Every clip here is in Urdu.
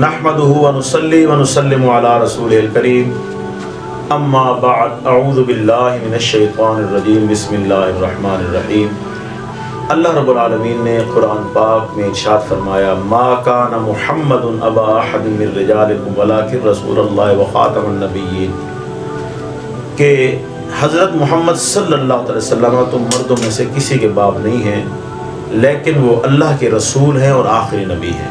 نحمده ونصلي ونسلم على رسوله الكريم اما بعد اعوذ باللہ من الشیطان الرجیم بسم اللہ الرحمن الرحیم۔ اللہ رب العالمین نے قرآن پاک میں ارشاد فرمایا ما کان محمد ابا احد من رجالکم ولکن رسول اللہ وخاتم النبیین، کہ حضرت محمد صلی اللہ علیہ وسلم تم مردوں میں سے کسی کے باپ نہیں ہیں لیکن وہ اللہ کے رسول ہیں اور آخری نبی ہیں۔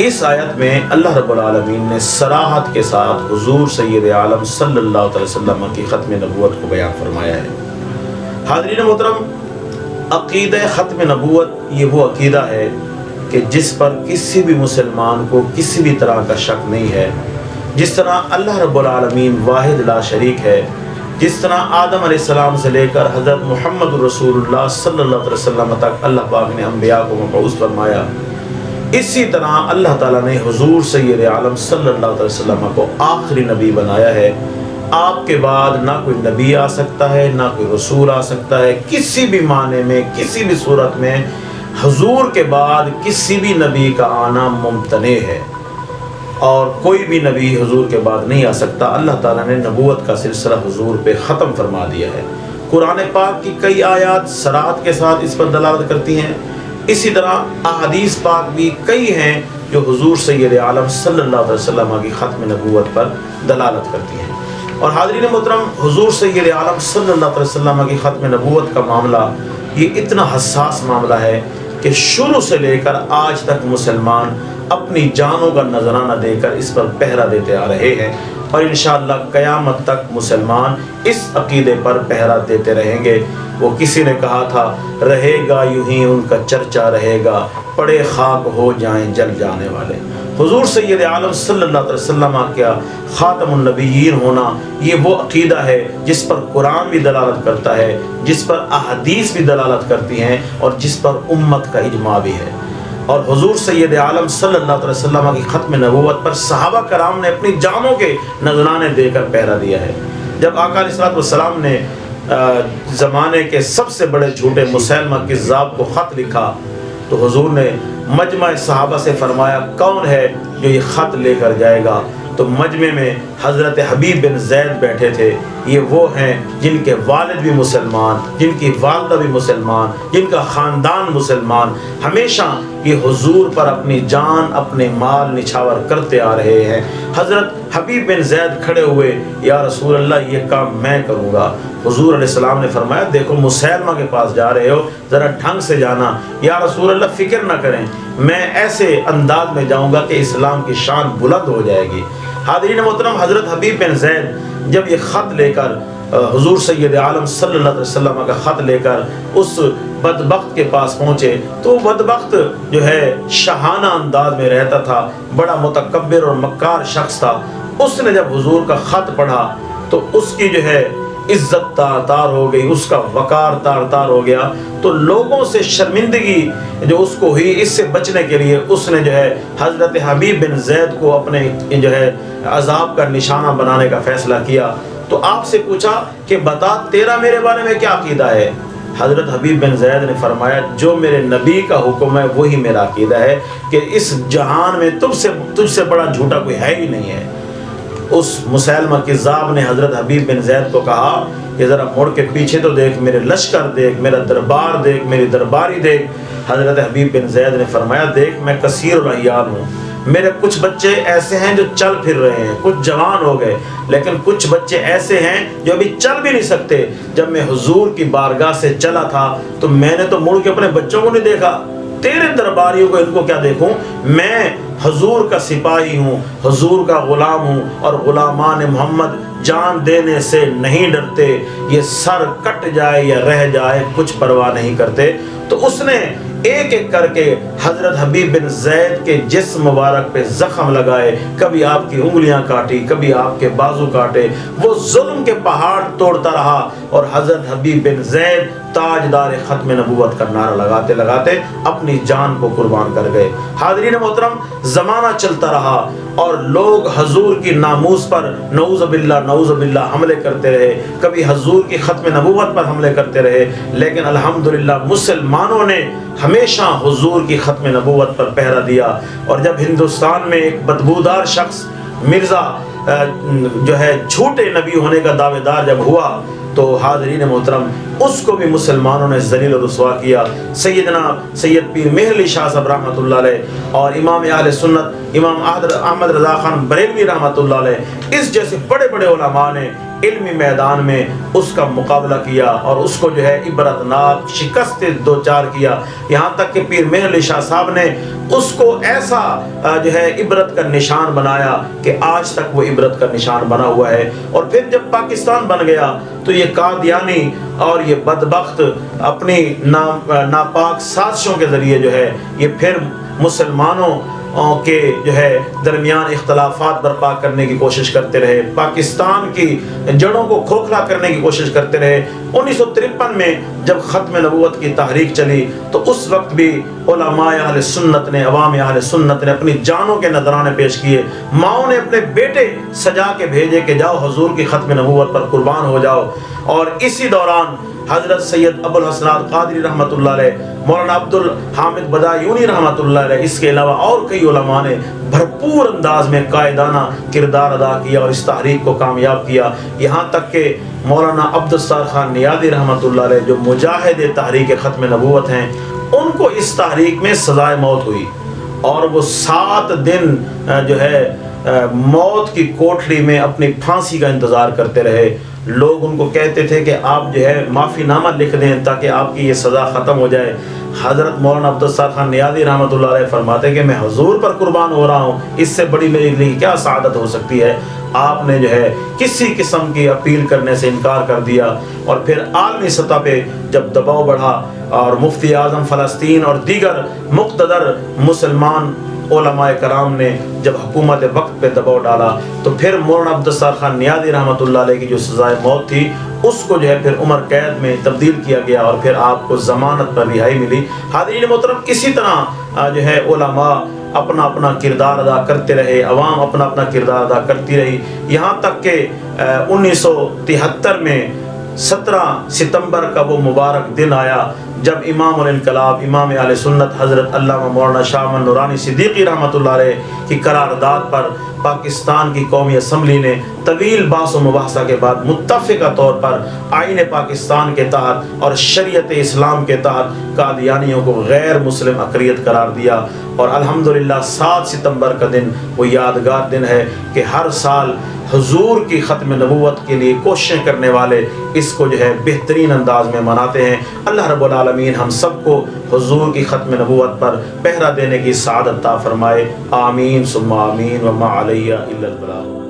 اس آیت میں اللہ رب العالمین نے صراحت کے ساتھ حضور سید عالم صلی اللہ علیہ وسلم کی ختم نبوت کو بیان فرمایا ہے۔ حاضرین محترم، عقیدہ ختم نبوت یہ وہ عقیدہ ہے کہ جس پر کسی بھی مسلمان کو کسی بھی طرح کا شک نہیں ہے۔ جس طرح اللہ رب العالمین واحد لا شریک ہے، جس طرح آدم علیہ السلام سے لے کر حضرت محمد رسول اللہ صلی اللہ علیہ وسلم تک اللہ پاک نے انبیاء کو مبعوث فرمایا، اسی طرح اللہ تعالیٰ نے حضور سید عالم صلی اللہ علیہ وسلم کو آخری نبی بنایا ہے۔ آپ کے بعد نہ کوئی نبی آ سکتا ہے، نہ کوئی رسول آ سکتا ہے، کسی بھی معنی میں، کسی بھی صورت میں حضور کے بعد کسی بھی نبی کا آنا ممتنع ہے، اور کوئی بھی نبی حضور کے بعد نہیں آ سکتا۔ اللہ تعالیٰ نے نبوت کا سلسلہ حضور پہ ختم فرما دیا ہے۔ قرآن پاک کی کئی آیات صراحت کے ساتھ اس پر دلالت کرتی ہیں، اسی طرح احادیث پاک بھی کئی ہیں جو حضور سید عالم صلی اللہ علیہ وسلم کی ختم نبوت پر دلالت کرتی ہیں۔ اور حاضرین محترم، حضور سید عالم صلی اللہ علیہ وسلم کی ختم نبوت کا معاملہ یہ اتنا حساس معاملہ ہے کہ شروع سے لے کر آج تک مسلمان اپنی جانوں کا نذرانہ دے کر اس پر پہرا دیتے آ رہے ہیں، اور انشاءاللہ قیامت تک مسلمان اس عقیدے پر پہرا دیتے رہیں گے۔ وہ کسی نے کہا تھا رہے گا یوں ہی ان کا چرچا رہے گا، پڑے خاک ہو جائیں جل جانے والے۔ حضور سید عالم صلی اللہ علیہ وسلم کیا خاتم النبیین ہونا یہ وہ عقیدہ ہے جس پر قرآن بھی دلالت کرتا ہے، جس پر احادیث بھی دلالت کرتی ہیں، اور جس پر امت کا اجماع بھی ہے۔ اور حضور سید عالم صلی اللہ علیہ وسلم کی ختم نبوت پر صحابہ کرام نے اپنی جانوں کے نذرانے دے کر پہرا دیا ہے۔ جب آقا علیہ الصلوۃ والسلام نے زمانے کے سب سے بڑے جھوٹے مسیلمہ کذاب کو خط لکھا تو حضور نے مجمع صحابہ سے فرمایا کون ہے جو یہ خط لے کر جائے گا؟ تو مجمع میں حضرت حبیب بن زید بیٹھے تھے۔ یہ وہ ہیں جن کے والد بھی مسلمان، جن کی والدہ بھی مسلمان، جن کا خاندان مسلمان، ہمیشہ یہ حضور پر اپنی جان اپنے مال نچھاور کرتے آ رہے ہیں۔ حضرت حبیب بن زید کھڑے ہوئے، یا رسول اللہ یہ کام میں کروں گا۔ حضور علیہ السلام نے فرمایا دیکھو مسیلمہ کے پاس جا رہے ہو، ذرا ڈھنگ سے جانا۔ یا رسول اللہ فکر نہ کریں، میں ایسے انداز میں جاؤں گا کہ اسلام کی شان بلند ہو جائے گی۔ حاضرین محترم، حضرت حبیب بن زید جب یہ خط لے کر حضور سید عالم صلی اللہ علیہ وسلم کا خط لے کر اس بدبخت کے پاس پہنچے تو وہ بدبخت جو ہے شاہانہ انداز میں رہتا تھا، بڑا متکبر اور مکار شخص تھا۔ اس نے جب حضور کا خط پڑھا تو اس کی جو ہے عزت تار تار ہو گئی، اس کا وقار تار تار ہو گیا۔ تو لوگوں سے شرمندگی جو اس کو ہوئی، اس سے بچنے کے لیے اس نے جو ہے حضرت حبیب بن زید کو اپنے جو ہے عذاب کا نشانہ بنانے کا فیصلہ کیا۔ تو آپ سے پوچھا کہ بتا تیرا میرے بارے میں کیا عقیدہ ہے؟ حضرت حبیب بن زید نے فرمایا جو میرے نبی کا حکم ہے وہی میرا عقیدہ ہے، کہ اس جہان میں تجھ سے بڑا جھوٹا کوئی ہے ہی نہیں ہے۔ اس مسیلمہ کذاب نے حضرت حبیب بن زید کو کہا کہ ذرا مڑ کے پیچھے تو دیکھ، میرے لشکر دیکھ، میرا دربار دیکھ، میری درباری دیکھ۔ حضرت حبیب بن زید نے فرمایا دیکھ میں کثیر العیال ہوں، میرے کچھ بچے ایسے ہیں جو چل پھر رہے ہیں، کچھ جوان ہو گئے، لیکن کچھ بچے ایسے ہیں جو ابھی چل بھی نہیں سکتے۔ جب میں حضور کی بارگاہ سے چلا تھا تو میں نے تو مڑ کے اپنے بچوں کو نہیں دیکھا، تیرے درباریوں کو ان کو کیا دیکھوں؟ میں حضور کا سپاہی ہوں، حضور کا غلام ہوں، اور غلامان محمد جان دینے سے نہیں ڈرتے، یہ سر کٹ جائے یا رہ جائے کچھ پرواہ نہیں کرتے۔ تو اس نے ایک ایک کر کے حضرت حبیب بن زید کے جسم مبارک پہ زخم لگائے، کبھی آپ کی انگلیاں کاٹی، کبھی آپ کے بازو کاٹے، وہ ظلم کے پہاڑ توڑتا رہا، اور حضرت حبیب بن زید تاجدار ختم نبوت کا نعرہ لگاتے لگاتے اپنی جان کو قربان کر گئے۔ حاضرین محترم، زمانہ چلتا رہا، اور لوگ حضور کی ناموس پر نعوذ باللہ حملے کرتے رہے، کبھی حضور کی ختم نبوت پر حملے کرتے رہے، لیکن الحمدللہ مسلمانوں نے ہمیشہ حضور کی ختم نبوت پر پہرا دیا۔ اور جب ہندوستان میں ایک بدبودار شخص مرزا جو ہے جھوٹے نبی ہونے کا دعوے دار جب ہوا تو حاضرین محترم اس کو بھی مسلمانوں نے ذلیل و رسوا کیا۔ سید پیر مہر علی شاہ صاحب رحمۃ اللہ علیہ اور امام اہل سنت امام احمد رضا خان بریلوی رحمۃ اللہ علیہ اس جیسے بڑے بڑے علماء نے علمی میدان میں اس کا مقابلہ کیا اور اس کو جو ہے عبرتناک شکست دوچار کیا، یہاں تک کہ پیر مہر علی شاہ صاحب نے اس کو ایسا جو ہے عبرت کا نشان بنایا کہ آج تک وہ عبرت کا نشان بنا ہوا ہے۔ اور پھر جب پاکستان بن گیا تو یہ قادیانی اور یہ بدبخت اپنی ناپاک سازشوں کے ذریعے جو ہے یہ پھر مسلمانوں کے جو ہے درمیان اختلافات برپا کرنے کی کوشش کرتے رہے، پاکستان کی جڑوں کو کھوکھلا کرنے کی کوشش کرتے رہے۔ 1953 میں جب ختم نبوت کی تحریک چلی تو اس وقت بھی علماء اہل سنت نے، عوام اہل سنت نے اپنی جانوں کے نذرانے پیش کیے، ماؤں نے اپنے بیٹے سجا کے بھیجے کہ جاؤ حضور کی ختم نبوت پر قربان ہو جاؤ۔ اور اسی دوران حضرت سید ابو الحسنات قادری رحمۃ اللہ علیہ، مولانا عبد الحامد بدایونی رحمۃ اللہ علیہ، اس کے علاوہ اور کئی علماء نے بھرپور انداز میں قائدانہ کردار ادا کیا اور اس تحریک کو کامیاب کیا، یہاں تک کہ مولانا عبدالستار خان نیازی رحمۃ اللہ علیہ جو مجاہد تحریک ختم نبوت ہیں ان کو اس تحریک میں سزائے موت ہوئی اور وہ 7 دن جو ہے موت کی کوٹڑی میں اپنی پھانسی کا انتظار کرتے رہے۔ لوگ ان کو کہتے تھے کہ آپ جو ہے معافی نامہ لکھ دیں تاکہ آپ کی یہ سزا ختم ہو جائے۔ حضرت مولانا عبدالستار خان نیازی رحمۃ اللہ علیہ فرماتے کہ میں حضور پر قربان ہو رہا ہوں، اس سے بڑی میرے لیے کیا سعادت ہو سکتی ہے۔ آپ نے جو ہے کسی قسم کی اپیل کرنے سے انکار کر دیا اور پھر عالمی سطح پہ جب دباؤ بڑھا اور مفتی اعظم فلسطین اور دیگر مقتدر مسلمان علماء کرام نے جب حکومت وقت پہ دباؤ ڈالا تو پھر مولانا عبدالستار خان نیازی رحمۃ اللہ علیہ کی جو سزائے موت تھی اس کو جو ہے پھر عمر قید میں تبدیل کیا گیا اور پھر آپ کو ضمانت پر رہائی ملی۔ حاضرین محترم، اسی طرح جو ہے علماء اپنا اپنا کردار ادا کرتے رہے، عوام اپنا اپنا کردار ادا کرتی رہی، یہاں تک کہ 1973 میں 17 ستمبر کا وہ مبارک دن آیا جب امام الانقلاب امام اہل سنت حضرت علامہ مولانا شاہ احمد نورانی صدیقی رحمۃ اللہ علیہ کی قرارداد پر پاکستان کی قومی اسمبلی نے طویل بحث و مباحثہ کے بعد متفقہ طور پر آئین پاکستان کے تحت اور شریعت اسلام کے تحت قادیانیوں کو غیر مسلم اقلیت قرار دیا۔ اور الحمدللہ 7 ستمبر کا دن وہ یادگار دن ہے کہ ہر سال حضور کی ختم نبوت کے لیے کوششیں کرنے والے اس کو جو ہے بہترین انداز میں مناتے ہیں۔ اللہ رب العالمین ہم سب کو حضور کی ختم نبوت پر پہرا دینے کی سعادت عطا فرمائے، آمین ثم آمین، وما علیہ الا البلاغ۔